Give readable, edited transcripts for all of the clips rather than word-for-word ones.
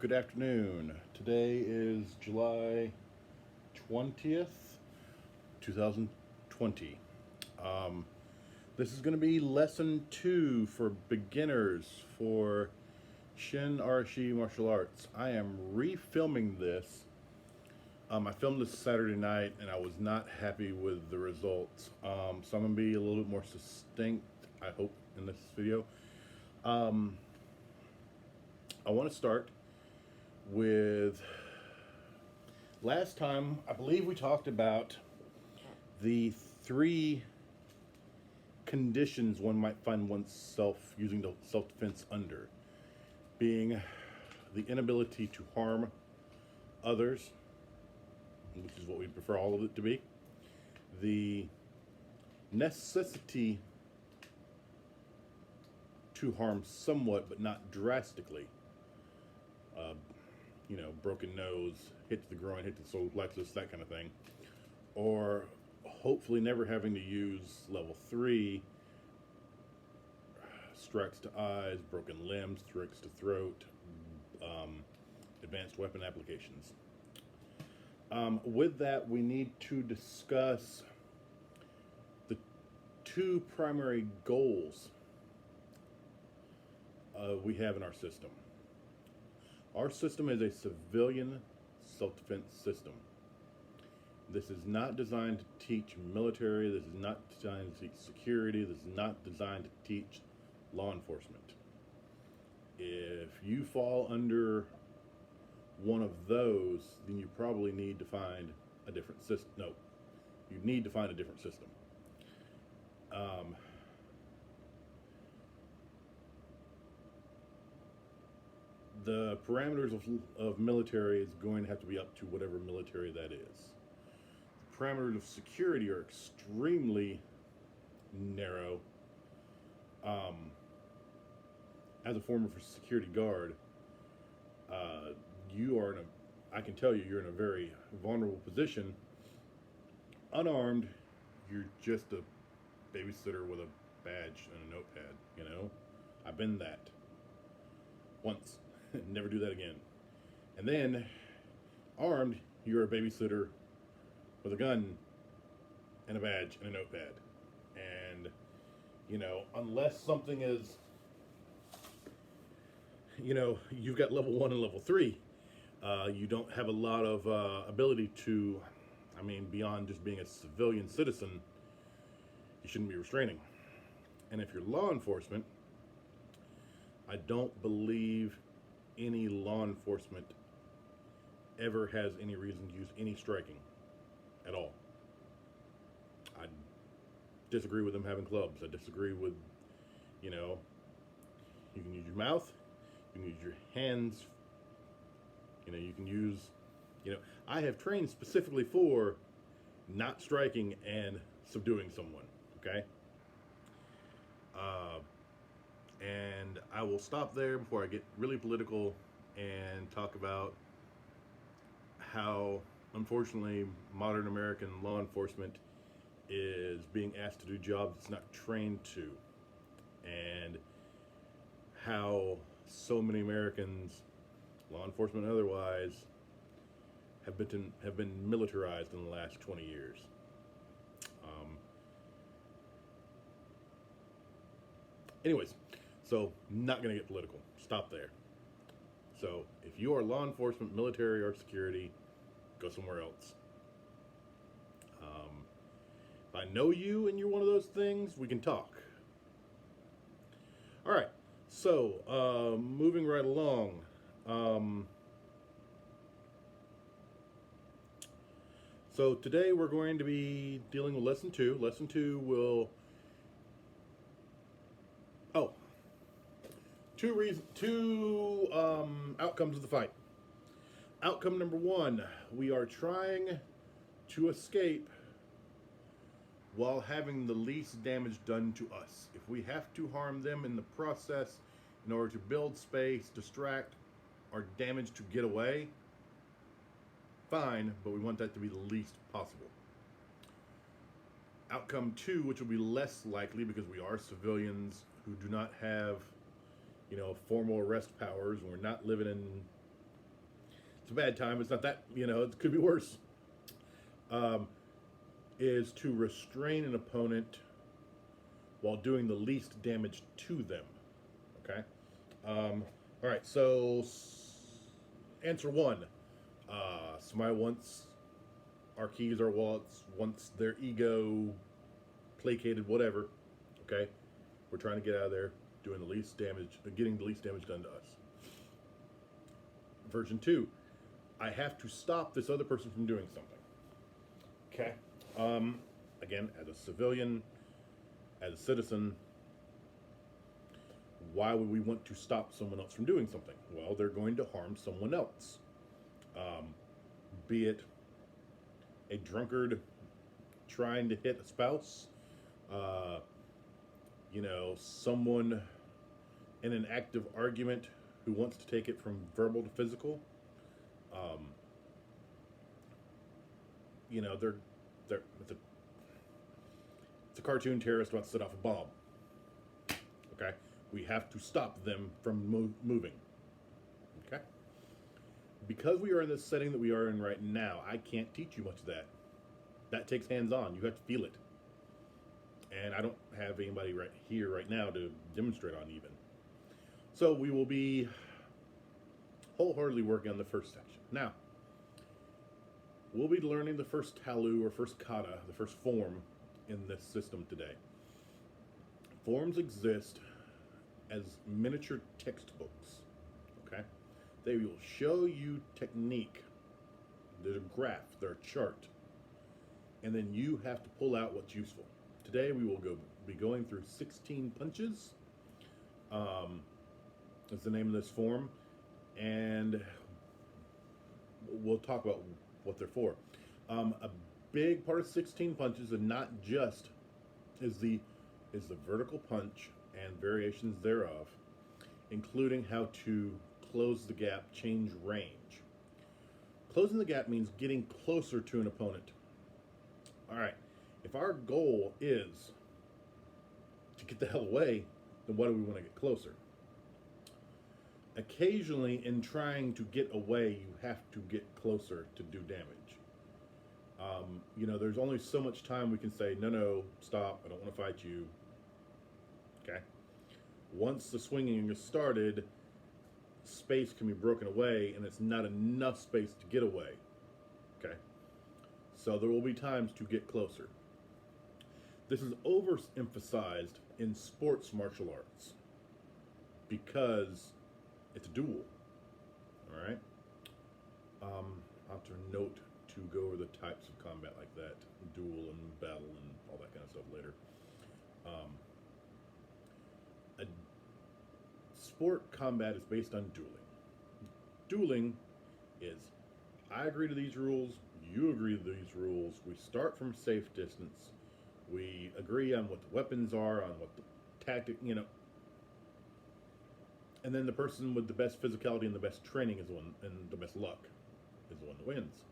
Good afternoon. Today is July 20th, 2020. Um, this is going to be lesson 2 for beginners for Shin Arashi martial arts. I am refilming this. I filmed this Saturday night and I was not happy with the results. So I'm going to be a little bit more succinct, I hope, in this video. I want to start with last time. I believe we talked about the 3 conditions one might find oneself using the self-defense under, being the inability to harm others, which is what we prefer all of it to be, the necessity to harm somewhat but not drastically, broken nose, hit to the groin, hit to the solar plexus, that kind of thing. Or hopefully never having to use level 3, strikes to eyes, broken limbs, strikes to throat, advanced weapon applications. With that, we need to discuss the 2 primary goals we have in our system. Our system is a civilian self-defense system. This is not designed to teach military. This is not designed to teach security. This is not designed to teach law enforcement. If you fall under one of those, then you probably need to find a different system. No, you need to find a different system. The parameters of military is going to have to be up to whatever military that is. The parameters of security are extremely narrow. As a former security guard, you are in I can tell you, you're in a very vulnerable position. Unarmed, you're just a babysitter with a badge and a notepad, I've been that once. Never do that again. And then, armed, you're a babysitter with a gun and a badge and a notepad. And, unless something is, you've got level 1 and level 3, you don't have a lot of ability to, beyond just being a civilian citizen, you shouldn't be restraining. And if you're law enforcement, I don't believe any law enforcement ever has any reason to use any striking at all. I disagree with them having clubs. I disagree with, you can use your mouth, you can use your hands, you can use, I have trained specifically for not striking and subduing someone, okay? And I will stop there before I get really political and talk about how, unfortunately, modern American law enforcement is being asked to do jobs it's not trained to, and how so many Americans, law enforcement and otherwise, have been militarized in the last 20 years. Anyways, so not going to get political. Stop there. So if you are law enforcement, military, or security, go somewhere else. If I know you and you're one of those things, we can talk. All right. So moving right along. So today we're going to be dealing with lesson 2. Lesson 2 will... Oh, two outcomes of the fight. Outcome number 1, we are trying to escape while having the least damage done to us. If we have to harm them in the process in order to build space, distract, or damage to get away, fine, but we want that to be the least possible. Outcome 2, which will be less likely because we are civilians who do not have, formal arrest powers, and we're not living in it's a bad time. It's not that, it could be worse. Um, is to restrain an opponent while doing the least damage to them. Okay? All right, so answer one. Somebody wants our keys, our wallets, wants their ego placated, whatever. Okay? We're trying to get out of there, doing the least damage, getting the least damage done to us. Version two. I have to stop this other person from doing something. Okay. Again, as a civilian, as a citizen, why would we want to stop someone else from doing something? Well, they're going to harm someone else. Be it a drunkard trying to hit a spouse, someone in an active argument who wants to take it from verbal to physical. Um, it's a cartoon terrorist wants to set off a bomb. Okay, we have to stop them from moving. Okay, because we are in this setting that we are in right now, I can't teach you much of that. That takes hands-on. You have to feel it, and I don't have anybody right here right now to demonstrate on even. So we will be wholeheartedly working on the first section now. We'll be learning the first talu or first kata, the first form in this system today. Forms exist as miniature textbooks, okay? They will show you technique. There's a graph, there's a chart, and then you have to pull out what's useful. Today we will be going through 16 punches. Is the name of this form, and we'll talk about what they're for. A big part of 16 punches, and not just, is the vertical punch and variations thereof, including how to close the gap, change range. Closing the gap means getting closer to an opponent. All right, if our goal is to get the hell away, then why do we want to get closer? Occasionally, in trying to get away, you have to get closer to do damage. There's only so much time we can say, no, stop, I don't want to fight you. Okay? Once the swinging is started, space can be broken away, and it's not enough space to get away. Okay? So there will be times to get closer. This is overemphasized in sports martial arts because it's a duel. All right? I'll have to note to go over the types of combat like that, duel and battle and all that kind of stuff later. A sport combat is based on dueling. Dueling is, I agree to these rules, you agree to these rules, we start from safe distance, we agree on what the weapons are, on what the tactic, and then the person with the best physicality and the best training is the one, and the best luck is the one that wins.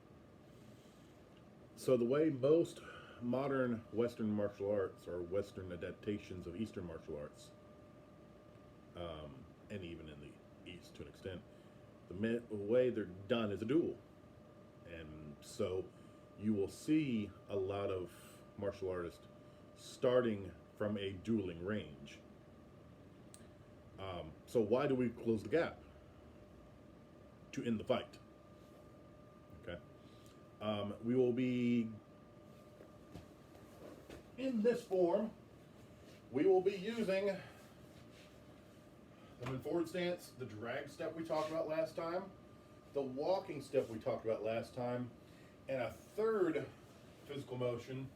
So the way most modern Western martial arts, or Western adaptations of Eastern martial arts, and even in the East to an extent, the way they're done is a duel. And so you will see a lot of martial artists starting from a dueling range. So why do we close the gap? To end the fight. Okay. We will be, in this form, we will be using the forward stance, the drag step we talked about last time, the walking step we talked about last time, and a third physical motion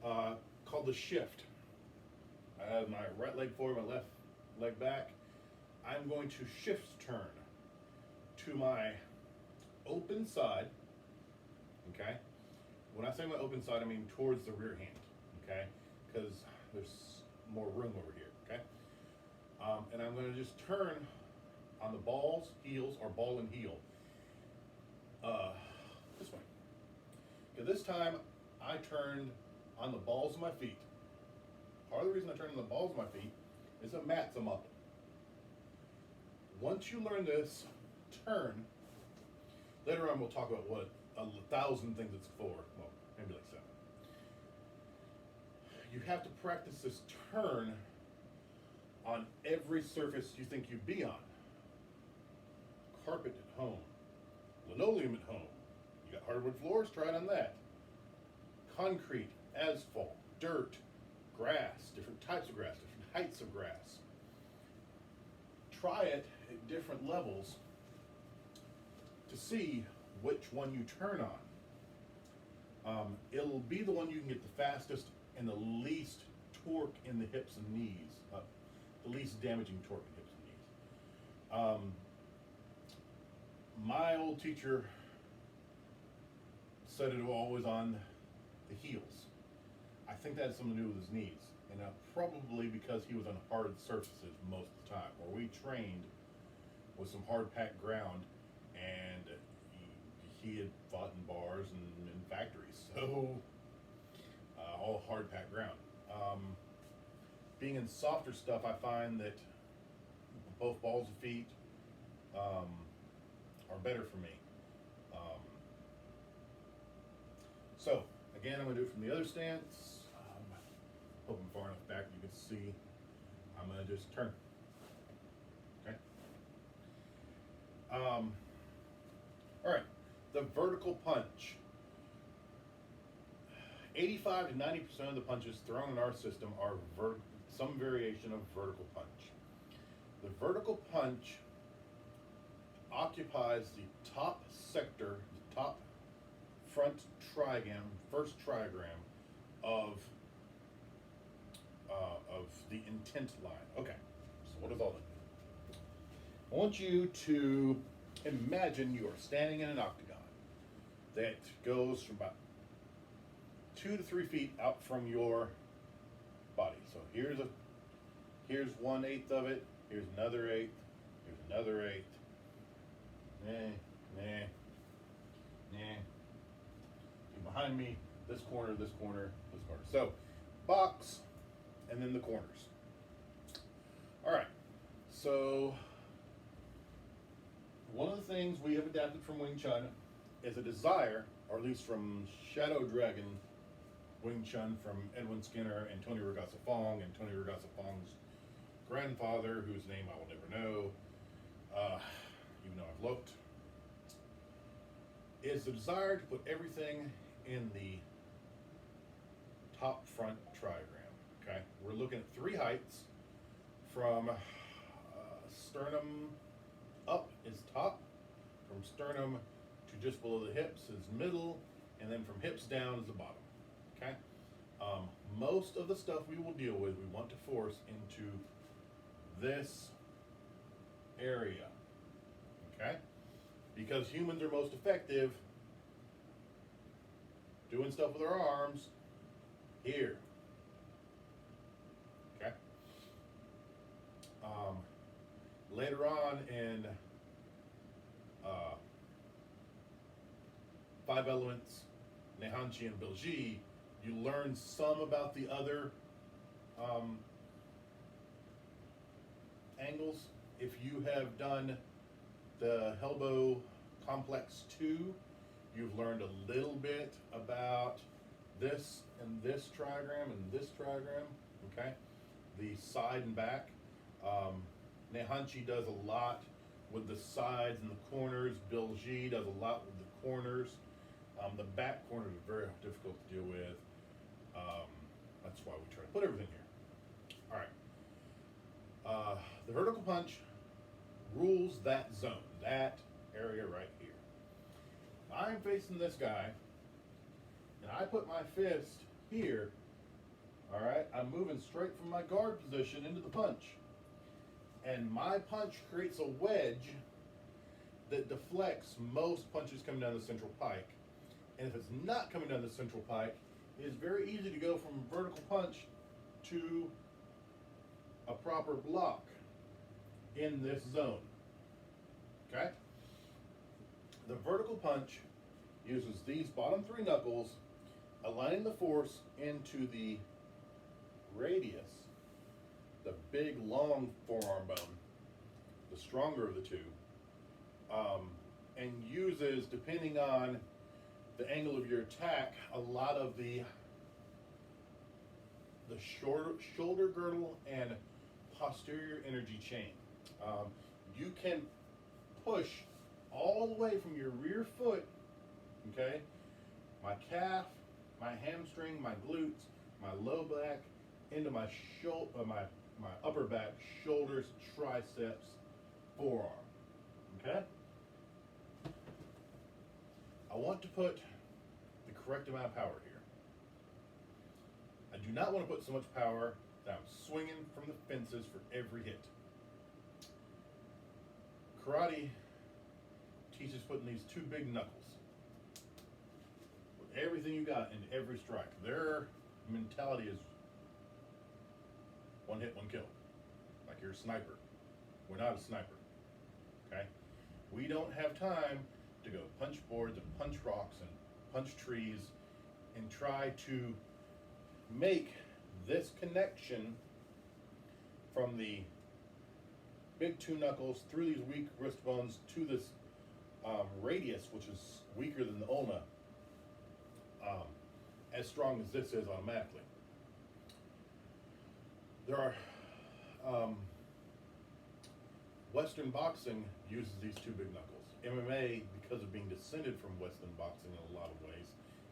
called the shift. I have my right leg forward, my left leg back. I'm going to shift turn to my open side, okay? When I say my open side, I mean towards the rear hand, okay? Because there's more room over here, okay? And I'm going to just turn on the balls, heels, or ball and heel. This way. Okay, this time, I turned on the balls of my feet. Part of the reason I turned on the balls of my feet is the mats I'm up. Once you learn this turn, Later on, we'll talk about what a thousand things it's for. Well, maybe like seven. You have to practice this turn on every surface you think you'd be on. Carpet at home, linoleum at home. You got hardwood floors, try it on that. Concrete, asphalt, dirt, grass, different types of grass, different heights of grass. Try it at different levels to see which one you turn on. It'll be the one you can get the fastest and the least torque in the hips and knees, the least damaging torque in hips and knees. My old teacher said it always on the heels. I think that had something to do with his knees, and probably because he was on hard surfaces most of the time. Where we trained with some hard packed ground, and he had fought in bars and in factories, so all hard packed ground. Being in softer stuff, I find that both balls of feet are better for me. So again, I'm going to do it from the other stance. Hope I'm far enough back you can see. I'm going to just turn. Okay. All right. The vertical punch. 85 to 90% of the punches thrown in our system are some variation of vertical punch. The vertical punch occupies the top sector, the top front trigram, first trigram of the intent line. Okay, so what does all that mean? I want you to imagine you are standing in an octagon that goes from about 2 to 3 feet out from your body. So here's 1/8 of it. Here's another eighth. Here's another eighth. Behind me, this corner, this corner, this corner. So, box, and then the corners. All right. So, one of the things we have adapted from Wing Chun is a desire, or at least from Shadow Dragon Wing Chun from Edwin Skinner and Tony Ragasa Fong, and Tony Ragasa Fong's grandfather, whose name I will never know, even though I've looked, is the desire to put everything in the top front trigram. Okay, we're looking at 3 heights. From sternum up is top, from sternum to just below the hips is middle, and then from hips down is the bottom. Okay, most of the stuff we will deal with, we want to force into this area. Okay, because humans are most effective doing stuff with our arms here. Okay. Later on in 5 Elements, Nehanchi and Bilji, you learn some about the other angles. If you have done the Helbo Complex 2, you've learned a little bit about this and this trigram and this trigram, okay? The side and back. Nehanchi does a lot with the sides and the corners. Bilji does a lot with the corners. The back corners are very difficult to deal with. That's why we try to put everything here. All right. The vertical punch rules that zone, that area right here. I'm facing this guy, and I put my fist here. All right, I'm moving straight from my guard position into the punch. And my punch creates a wedge that deflects most punches coming down the central pike. And if it's not coming down the central pike, it is very easy to go from vertical punch to a proper block in this zone. Okay? The vertical punch uses these bottom 3 knuckles, aligning the force into the radius, the big long forearm bone, the stronger of the two, and uses, depending on the angle of your attack, a lot of the shoulder girdle and posterior energy chain. You can push all the way from your rear foot, okay, my calf, my hamstring, my glutes, my low back, into my my upper back, shoulders, triceps, forearm. Okay? I want to put the correct amount of power here. I do not want to put so much power that I'm swinging from the fences for every hit. Karate teaches putting these two big knuckles with everything you got into every strike. Their mentality is one hit, one kill. Like you're a sniper. We're not a sniper. Okay? We don't have time to go punch boards and punch rocks and punch trees and try to make this connection from the big two knuckles through these weak wrist bones to this radius, which is weaker than the ulna, as strong as this is automatically. There are Western boxing uses these two big knuckles. MMA, because of being descended from Western boxing in a lot of ways,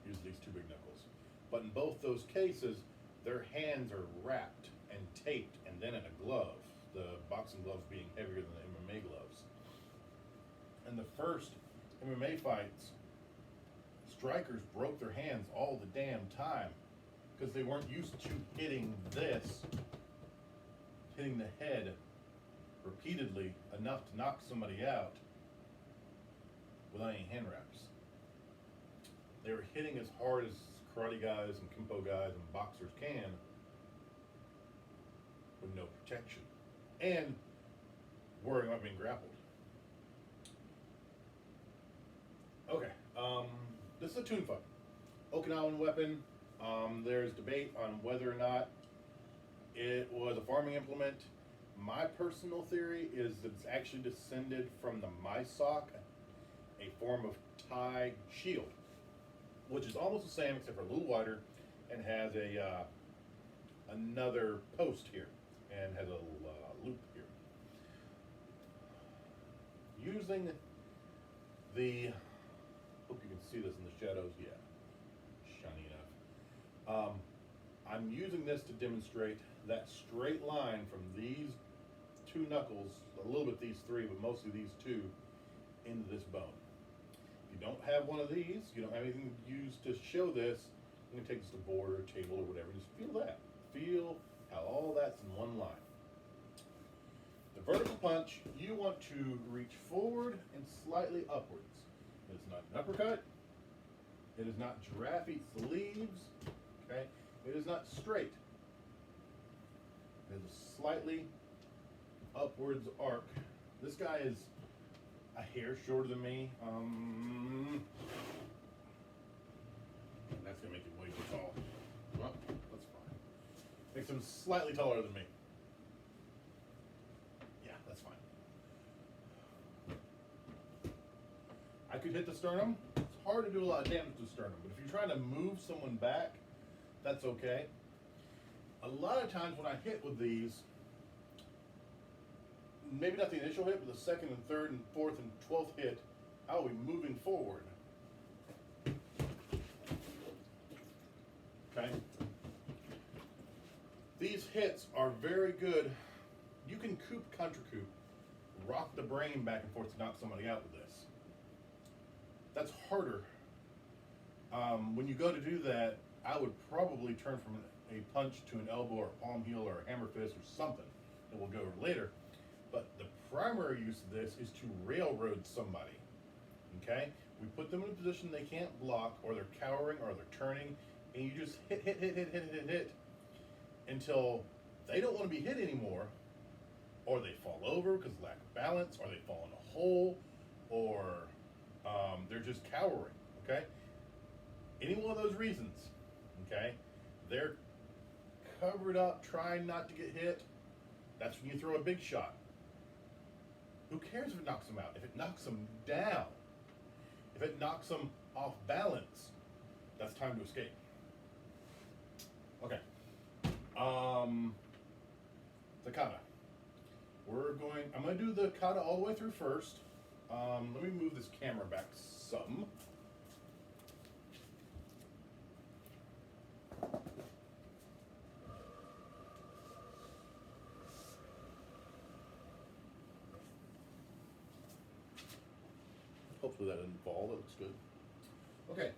uses these two big knuckles. But in both those cases, their hands are wrapped and taped and then in a glove, the boxing gloves being heavier than the MMA gloves. In the first MMA fights, strikers broke their hands all the damn time because they weren't used to hitting the head repeatedly enough to knock somebody out without any hand wraps. They were hitting as hard as karate guys and kempo guys and boxers can with no protection and worrying about being grappled. Okay, this is a tune fight. Okinawan weapon. There's debate on whether or not it was a farming implement. My personal theory is that it's actually descended from the Mysok, a form of Thai shield, which is almost the same except for a little wider and has a another post here and has a little loop here. Using the, hope you can see this in the shadows, yeah, shiny enough. I'm using this to demonstrate that straight line from these two knuckles, a little bit these three, but mostly these two, into this bone. If you don't have one of these, you don't have anything to use to show this, you can take this to a board or a table or whatever, just feel that. Feel how all that's in one line. The vertical punch, you want to reach forward and slightly upwards. It's not an uppercut. It is not giraffe eats the leaves. Okay? It is not straight. It is a slightly upwards arc. This guy is a hair shorter than me. That's gonna make him way too tall. Well, that's fine. Makes him slightly taller than me. Yeah, that's fine. I could hit the sternum. It's hard to do a lot of damage to the sternum, but if you're trying to move someone back, that's okay. A lot of times when I hit with these, maybe not the initial hit, but the second and third and fourth and 12th hit, I will be moving forward. Okay? These hits are very good. You can coup, contra coup, rock the brain back and forth to knock somebody out with this. That's harder. When you go to do that, I would probably turn from a punch to an elbow or a palm heel or a hammer fist or something that we'll go over later. But the primary use of this is to railroad somebody. Okay? We put them in a position they can't block, or they're cowering, or they're turning, and you just hit until they don't want to be hit anymore, or they fall over because of lack of balance, or they fall in a hole, or they're just cowering. Okay? Any one of those reasons, okay, they're covered up, trying not to get hit. That's when you throw a big shot. Who cares if it knocks them out? If it knocks them down, If it knocks them off balance, that's time to escape. Okay. The kata. I'm going to do the kata all the way through first. Let me move this camera back some. Hopefully that didn't fall. That looks good. Okay.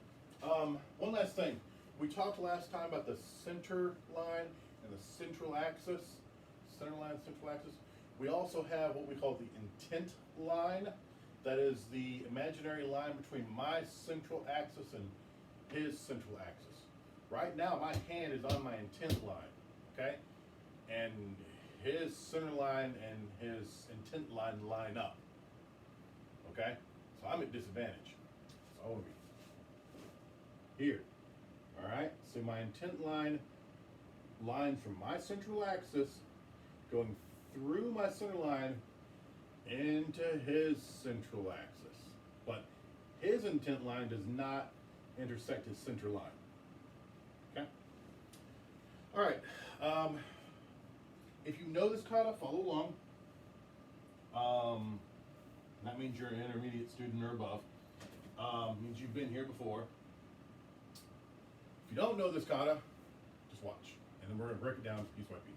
One last thing. We talked last time about the center line and the central axis. Center line, central axis. We also have what we call the intent line. That is the imaginary line between my central axis and his central axis. Right now, my hand is on my intent line, okay? And his center line and his intent line up, okay? So I'm at disadvantage. So I want to be here, all right? So my intent line lines from my central axis going through my center line into his central axis. But his intent line does not intersect his center line. Okay? All right. If you know this kata, follow along. That means you're an intermediate student or above. Means you've been here before. If you don't know this kata, just watch. And then we're going to break it down piece by piece.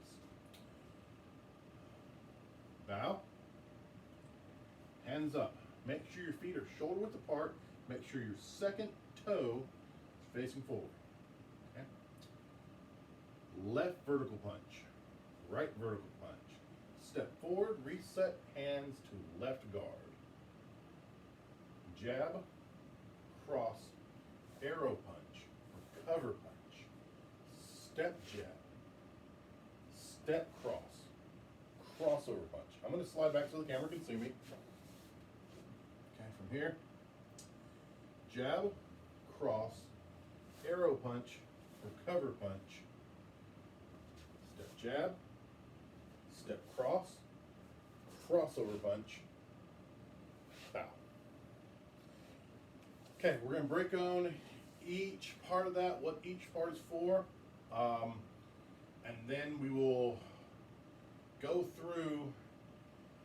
Bow. Hands up. Make sure your feet are shoulder width apart. Make sure your second toe is facing forward. Okay? Left vertical punch. Right vertical punch. Step forward, reset, hands to left guard. Jab, cross, arrow punch, or cover punch. Step jab. Step cross. Crossover punch. I'm going to slide back so the camera can see me. Okay, from here. Jab, cross, arrow punch, or cover punch. Step jab. Step cross. Crossover punch. Bow. Okay, we're going to break on each part of that, what each part is for. And then we will go through,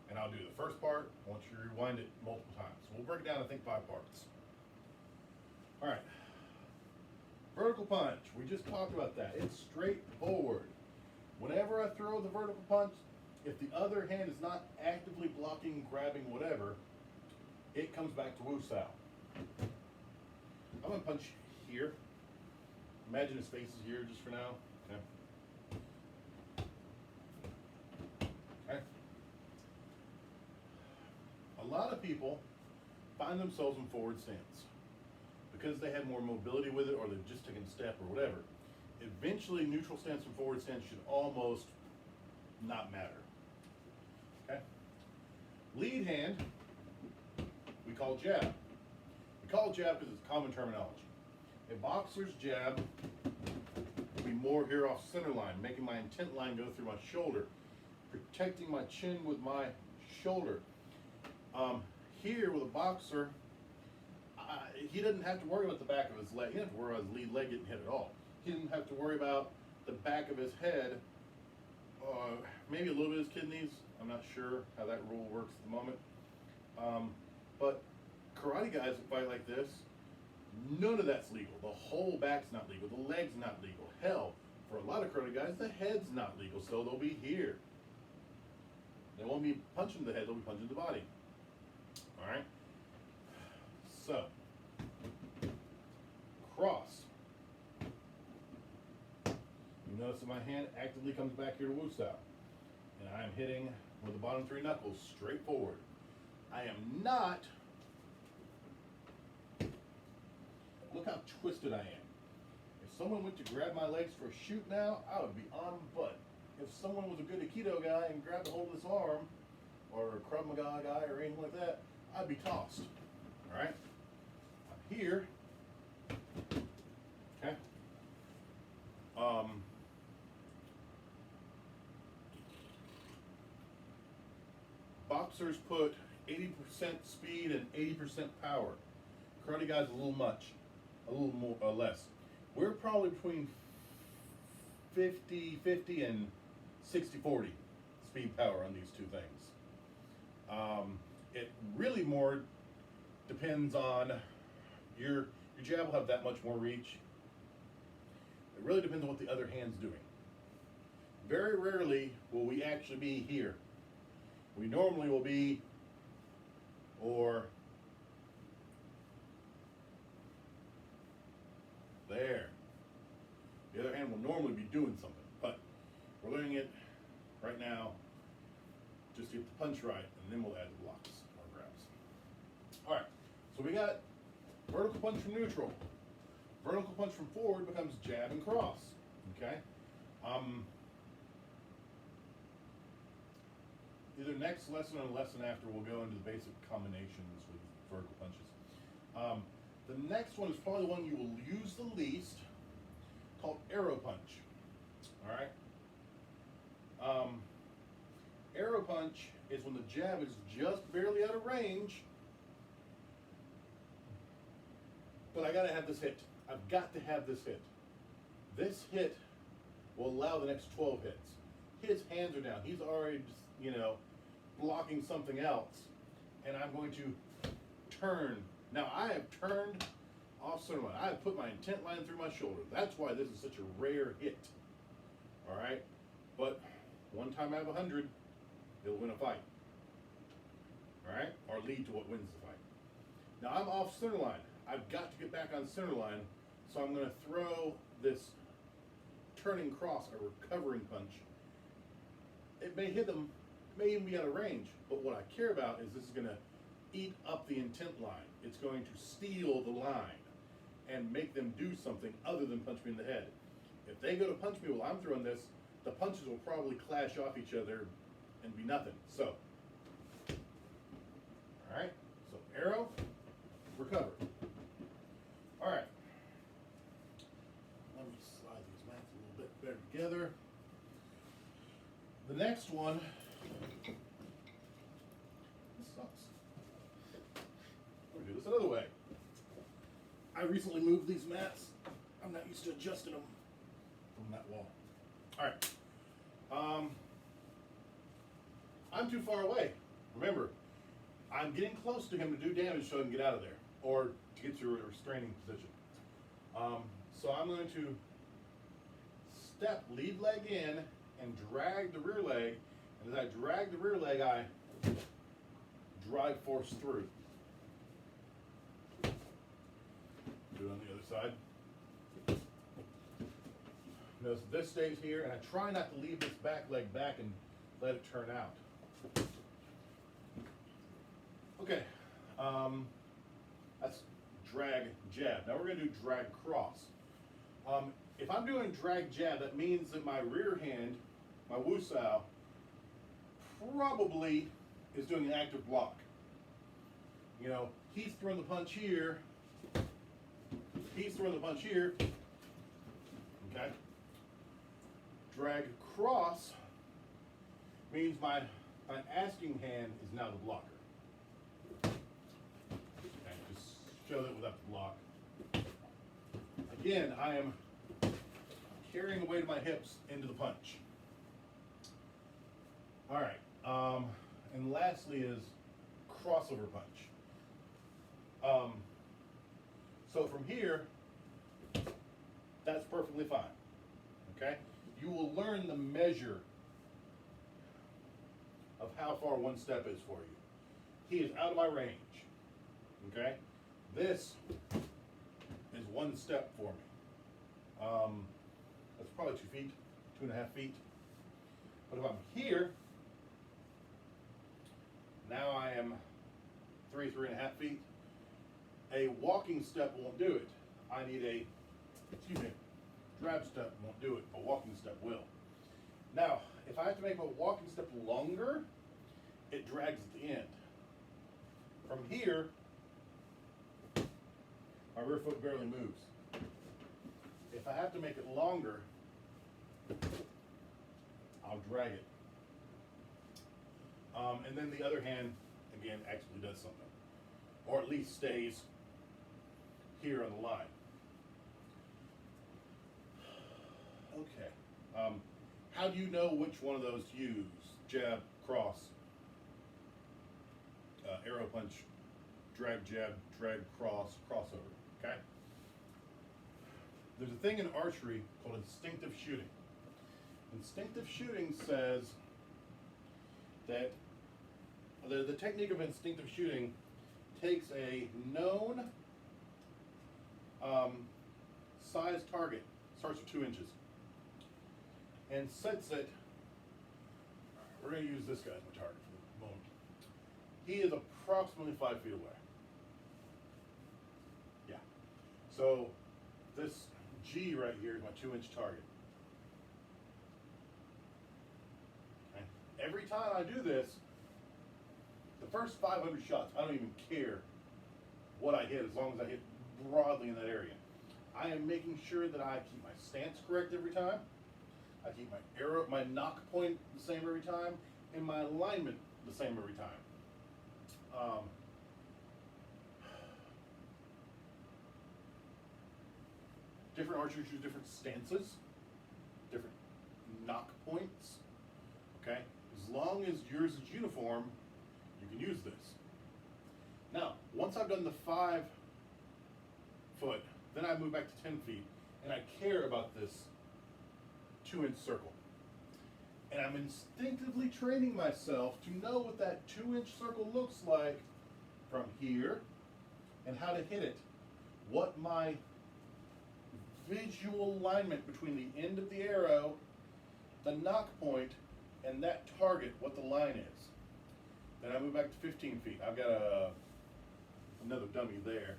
and I'll do the first part. I want you to rewind it multiple times. So we'll break it down, I think, 5 parts. All right. Vertical punch. We just talked about that. It's straightforward. Whenever I throw the vertical punch, if the other hand is not actively blocking, grabbing, whatever, it comes back to Wu Sao. I'm going to punch here. Imagine his face is here just for now. Okay. Okay. A lot of people find themselves in forward stance because they have more mobility with it, or they've just taken a step or whatever. Eventually, neutral stance and forward stance should almost not matter. Okay? Lead hand, we call jab. We call it jab because it's common terminology. A boxer's jab will be more here off center line, making my intent line go through my shoulder, protecting my chin with my shoulder. Here with a boxer, he doesn't have to worry about the back of his leg. He doesn't have to worry about his lead leg getting hit at all. He doesn't have to worry about the back of his head, maybe a little bit of his kidneys. I'm not sure how that rule works at the moment. But karate guys that fight like this, none of that's legal. The whole back's not legal. The leg's not legal. Hell, for a lot of karate guys, the head's not legal, so they'll be here. They won't be punching the head, they'll be punching the body. All right? So, cross. You notice that my hand actively comes back here to Wu Sao. And I am hitting with the bottom 3 knuckles straight forward. I am not, look how twisted I am. If someone went to grab my legs for a shoot now, I would be on butt. If someone was a good Aikido guy and grabbed a hold of this arm, or a Krav Maga guy or anything like that, I'd be tossed. All right? I'm here. Okay? Boxers put 80% speed and 80% power. Karate guy's a little much, a little more or less. We're probably between 50-50 and 60-40 speed power on these two things. It really more depends on your jab will have that much more reach. It really depends on what the other hand's doing. Very rarely will we actually be here. We normally will be or there. The other hand will normally be doing something, but we're learning it right now just to get the punch right, and then we'll add the blocks or grabs. All right, so we got vertical punch from neutral. Vertical punch from forward becomes jab and cross, okay? Either next lesson or lesson after, we'll go into the basic combinations with vertical punches. The next one is probably the one you will use the least, called arrow punch. All right. Arrow punch is when the jab is just barely out of range, but I gotta have this hit. I've got to have this hit. This hit will allow the next 12 hits. His hands are down. He's already, blocking something else, and I'm going to turn. Now I have turned off center line. I have put my intent line through my shoulder. That's why this is such a rare hit. All right, but one time I have 100, it'll win a fight. All right, or lead to what wins the fight. Now I'm off center line. I've got to get back on center line, so I'm going to throw this turning cross, a recovering punch. It may hit them, it may even be out of range, but what I care about is this is going to eat up the intent line. It's going to steal the line and make them do something other than punch me in the head. If they go to punch me while I'm throwing this, the punches will probably clash off each other and be nothing. So, all right, so arrow, recover. All right, let me slide these mats a little bit better together. The next one, this sucks. We're gonna do this another way. I recently moved these mats. I'm not used to adjusting them from that wall. All right. I'm too far away. Remember, I'm getting close to him to do damage so I can get out of there, or to get to a restraining position. So I'm going to step lead leg in and drag the rear leg, and as I drag the rear leg, I drive force through. Do it on the other side. Notice this stays here, and I try not to leave this back leg back and let it turn out. Okay, that's drag jab. Now we're going to do drag cross. If I'm doing drag jab, that means that my rear hand, my wusao, probably is doing an active block. He's throwing the punch here. He's throwing the punch here. Okay. Drag cross means my asking hand is now the blocker. Okay, just show that without the block. Again, I am carrying the weight of my hips into the punch. All right, and lastly is crossover punch. So from here, that's perfectly fine, okay? You will learn the measure of how far one step is for you. He is out of my range, okay? This is one step for me. That's probably 2 feet, 2.5 feet. But if I'm here, now I am 3.5 feet. A walking step won't do it. I need a, drab step won't do it. A walking step will. Now, if I have to make a walking step longer, it drags at the end. From here, my rear foot barely moves. If I have to make it longer, I'll drag it. And then the other hand, again, actually does something. Or at least stays here on the line. Okay. How do you know which one of those to use? Jab, cross, arrow punch, drag, jab, drag, cross, crossover. Okay? There's a thing in archery called instinctive shooting. Instinctive shooting says that the technique of instinctive shooting takes a known size target, starts with 2 inches, and sets it. We're going to use this guy as my target for the moment. He is approximately 5 feet away. Yeah. So this G right here is my 2-inch target. Okay. Every time I do this, the first 500 shots, I don't even care what I hit as long as I hit broadly in that area. I am making sure that I keep my stance correct every time. I keep my arrow, my knock point the same every time, and my alignment the same every time. Different archers use different stances, different knock points. Okay, as long as yours is uniform, you can use this. Now, once I've done the 5 foot, then I move back to 10 feet, and I care about this 2-inch circle. And I'm instinctively training myself to know what that 2-inch circle looks like from here and how to hit it. What my visual alignment between the end of the arrow, the knock point, and that target, what the line is. Then I move back to 15 feet. I've got another dummy there.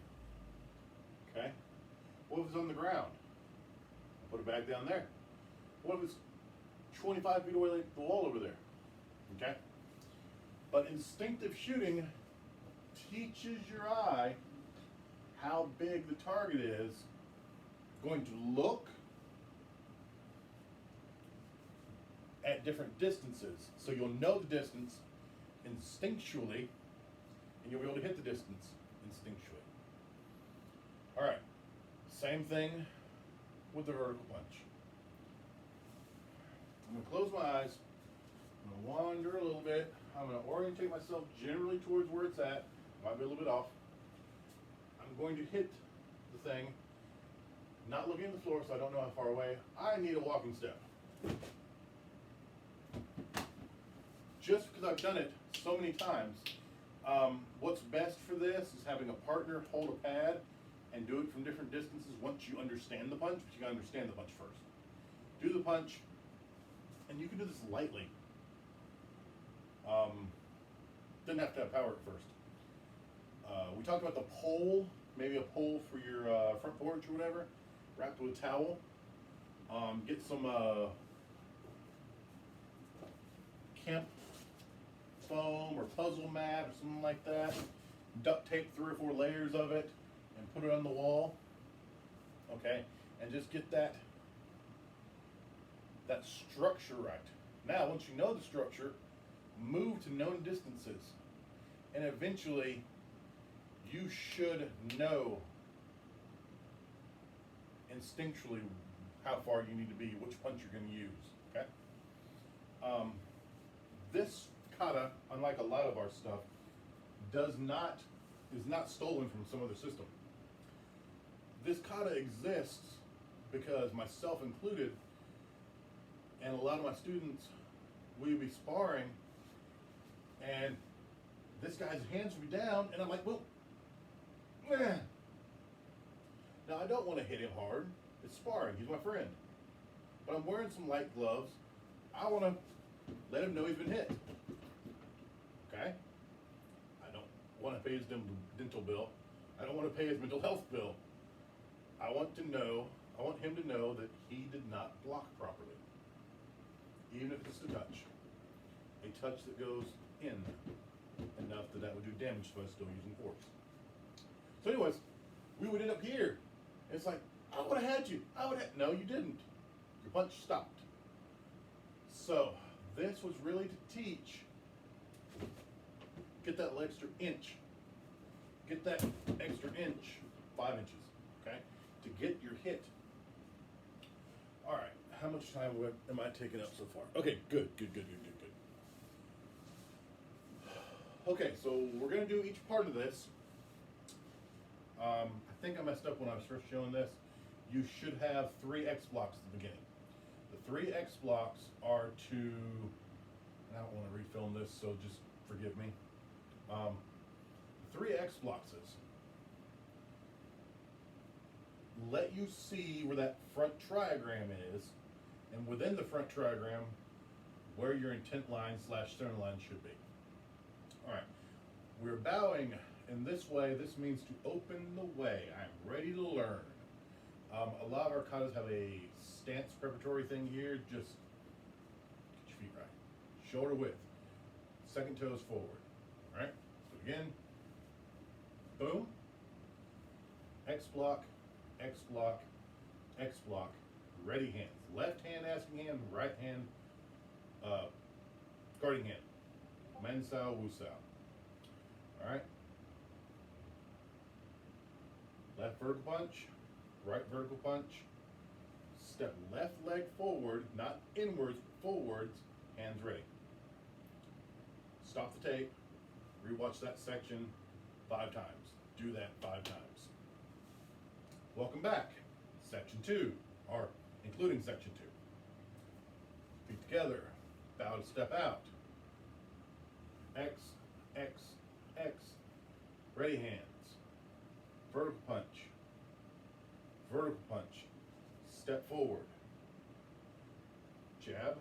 Okay? What if it's on the ground? I put it back down there. What if it's 25 feet away like the wall over there? Okay? But instinctive shooting teaches your eye how big the target is, going to look at different distances. So you'll know the distance instinctually, and you'll be able to hit the distance instinctually. All right, same thing with the vertical punch. I'm going to close my eyes. I'm going to wander a little bit. I'm going to orientate myself generally towards where it's at. Might be a little bit off. I'm going to hit the thing, not looking at the floor so I don't know how far away. I need a walking step. Just because I've done it so many times, what's best for this is having a partner hold a pad and do it from different distances once you understand the punch, but you gotta understand the punch first. Do the punch, and you can do this lightly. Didn't have to have power at first. We talked about the pole, maybe a pole for your front porch or whatever, wrapped with a towel. Get some camp foam or puzzle mat or something like that. Duct tape 3 or 4 layers of it and put it on the wall. Okay, and just get that structure right. Now, once you know the structure, move to known distances, and eventually you should know instinctually how far you need to be, which punch you're going to use. Okay. This kata, unlike a lot of our stuff, is not stolen from some other system. This kata exists because myself included, and a lot of my students, we would be sparring, and this guy's hands would be down, and I'm like, well, eh. Now I don't want to hit him hard. It's sparring. He's my friend. But I'm wearing some light gloves. I want to let him know he's been hit. Okay? I don't want to pay his dental bill. I don't want to pay his mental health bill. I want him to know that he did not block properly. Even if it's a touch. A touch that goes in enough that would do damage to us still using force. So anyways, we would end up here. It's like, I would have had you. No, you didn't. Your punch stopped. So this was really to teach, get that extra inch. Get that extra inch, 5 inches. to get your hit. All right, how much time am I taking up so far? Okay, good. Okay, so we're gonna do each part of this. I think I messed up when I was first showing this. You should have 3 X blocks at the beginning. The 3 X blocks are to, and I don't want to refilm this, so just forgive me. 3 X blocks is let you see where that front triagram is, and within the front triagram, where your intent line / center line should be. All right, we're bowing in this way. This means to open the way. I'm ready to learn. A lot of our katas have a stance preparatory thing here. Just get your feet right. Shoulder width. Second toes forward. All right, so again, boom. X block, X block, X block. Ready hands. Left hand asking hand, right hand guarding hand. Men sao, wu sao. All right. Left vertical punch, right vertical punch. Step left leg forward, not inwards, forwards, hands ready. Stop the tape, rewatch that section 5 times. Do that 5 times. Welcome back. Section 2, or including section 2. Feet together, bow to step out. X, X, X. Ready hands. Vertical punch, step forward, jab,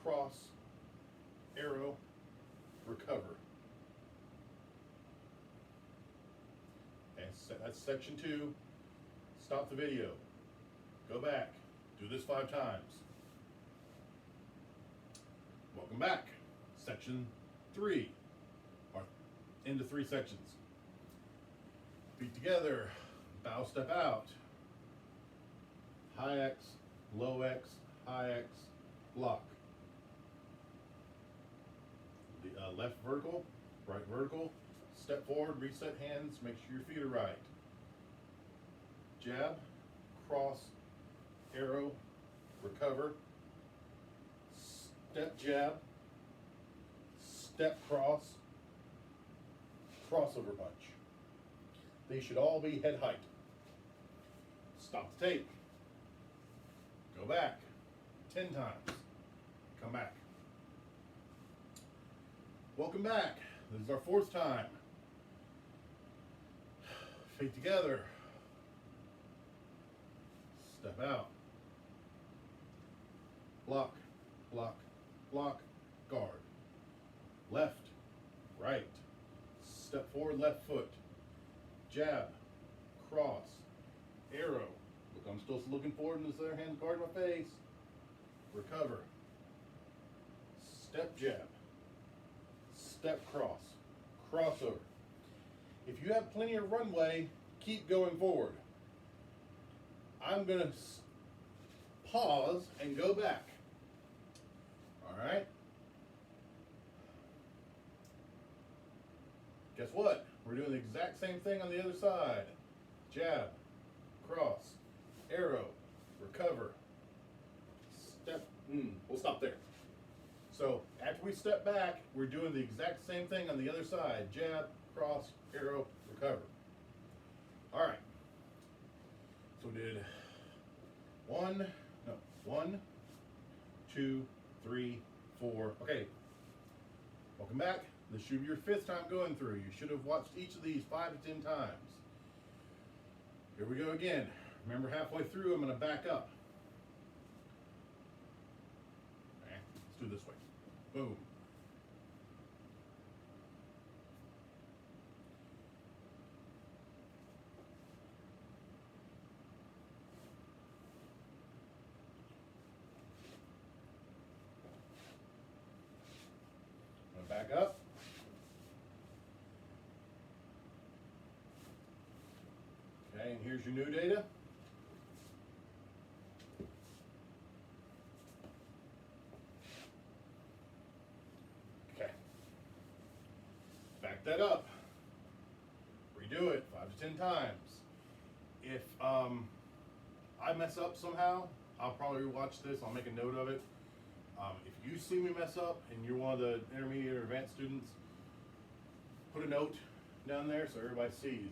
cross, arrow, recover. And that's section 2. Stop the video, go back, do this 5 times. Welcome back. Section 3, or into 3 sections. Feet together, bow, step out. High X, low X, high X, block. The left vertical, right vertical. Step forward, reset hands, make sure your feet are right. Jab, cross, arrow, recover. Step jab, step cross, crossover punch. They should all be head height. Stop the tape. Go back 10 times. Come back. Welcome back. This is our 4th time. Feet together. Step out. Block, block, block, guard. Left, right. Step forward, left foot. Jab, cross, arrow. Look, I'm still looking forward, and this other hand guard my face. Recover. Step jab. Step cross. Crossover. If you have plenty of runway, keep going forward. I'm going to pause and go back. All right? Guess what? We're doing the exact same thing on the other side. Jab, cross, arrow, recover, step. We'll stop there. So after we step back, we're doing the exact same thing on the other side. Jab, cross, arrow, recover. All right. So we did 1, 2, 3, 4. Okay. Welcome back. This should be your 5th time going through. You should have watched each of these 5 to 10 times. Here we go again. Remember, halfway through, I'm going to back up. Okay, let's do it this way. Boom. I'm going to back up. Okay, and here's your new data. Okay. Back that up. Redo it 5 to 10 times. If I mess up somehow, I'll probably rewatch this. I'll make a note of it. If you see me mess up and you're one of the intermediate or advanced students, put a note down there so everybody sees.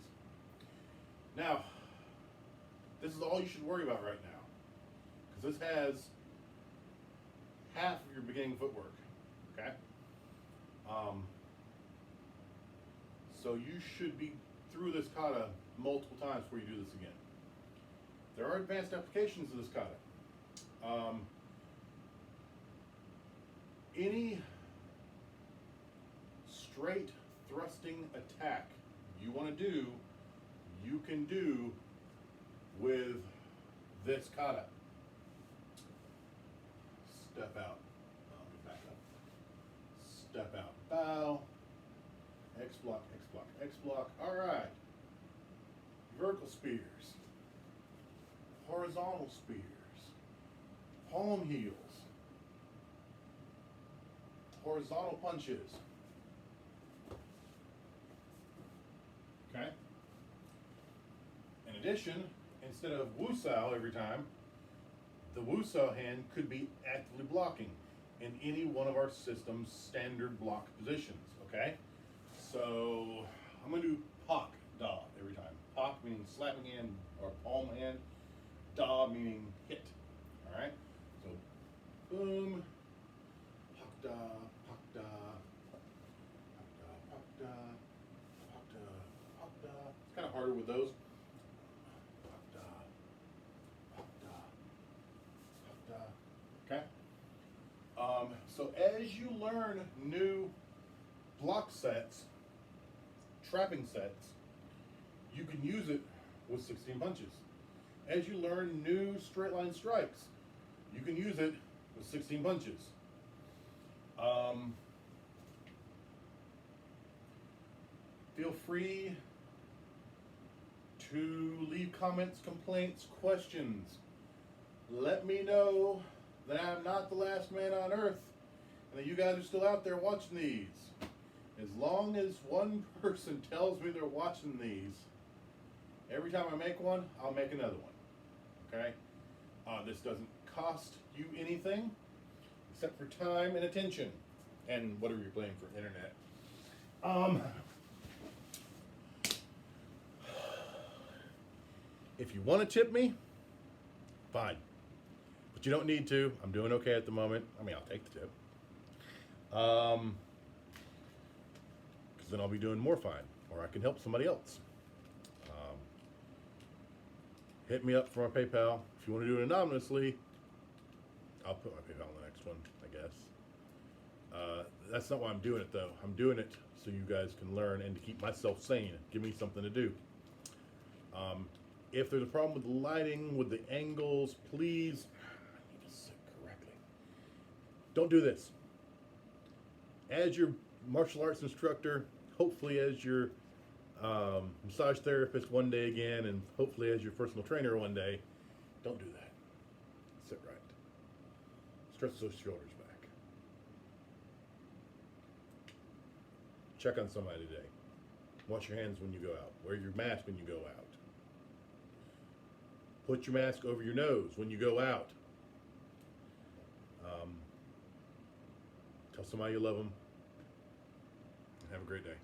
Now, this is all you should worry about right now, because this has half of your beginning footwork. Okay. So you should be through this kata multiple times before you do this again. There are advanced applications of this kata. Any straight thrusting attack you want to do, you can do with this kata. Step out. Back up. Step out. Bow. X block, X block, X block. All right. Vertical spears. Horizontal spears. Palm heels. Horizontal punches. Okay? In addition, instead of wusao every time, the wusao hand could be actively blocking in any one of our system's standard block positions. Okay? So I'm going to do pak da every time. Pak meaning slapping hand or palm hand. Da meaning hit. All right? So boom. Pak da, pak da, pak da, pak da, pak da, pak da. It's kind of harder with those. Pak da, pak da, pak da. Okay? So as you learn new block sets, trapping sets, you can use it with 16 punches. As you learn new straight line strikes, you can use it with 16 punches. Feel free to leave comments, complaints, questions. Let me know that I'm not the last man on earth and that you guys are still out there watching these. As long as one person tells me they're watching these, every time I make one, I'll make another one. Okay? This doesn't cost you anything except for time and attention and whatever you're playing for internet. If you want to tip me, fine. But you don't need to. I'm doing okay at the moment. I mean, I'll take the tip. Because then I'll be doing more fine, or I can help somebody else. Hit me up for my PayPal. If you want to do it anonymously, I'll put my PayPal on the next one, I guess. That's not why I'm doing it, though. I'm doing it so you guys can learn and to keep myself sane. Give me something to do. If there's a problem with the lighting, with the angles, please, I need to sit correctly. Don't do this. As your martial arts instructor, hopefully as your massage therapist one day again, and hopefully as your personal trainer one day, don't do that. Sit right. Stretch those shoulders back. Check on somebody today. Wash your hands when you go out. Wear your mask when you go out. Put your mask over your nose when you go out. Tell somebody you love them. Have a great day.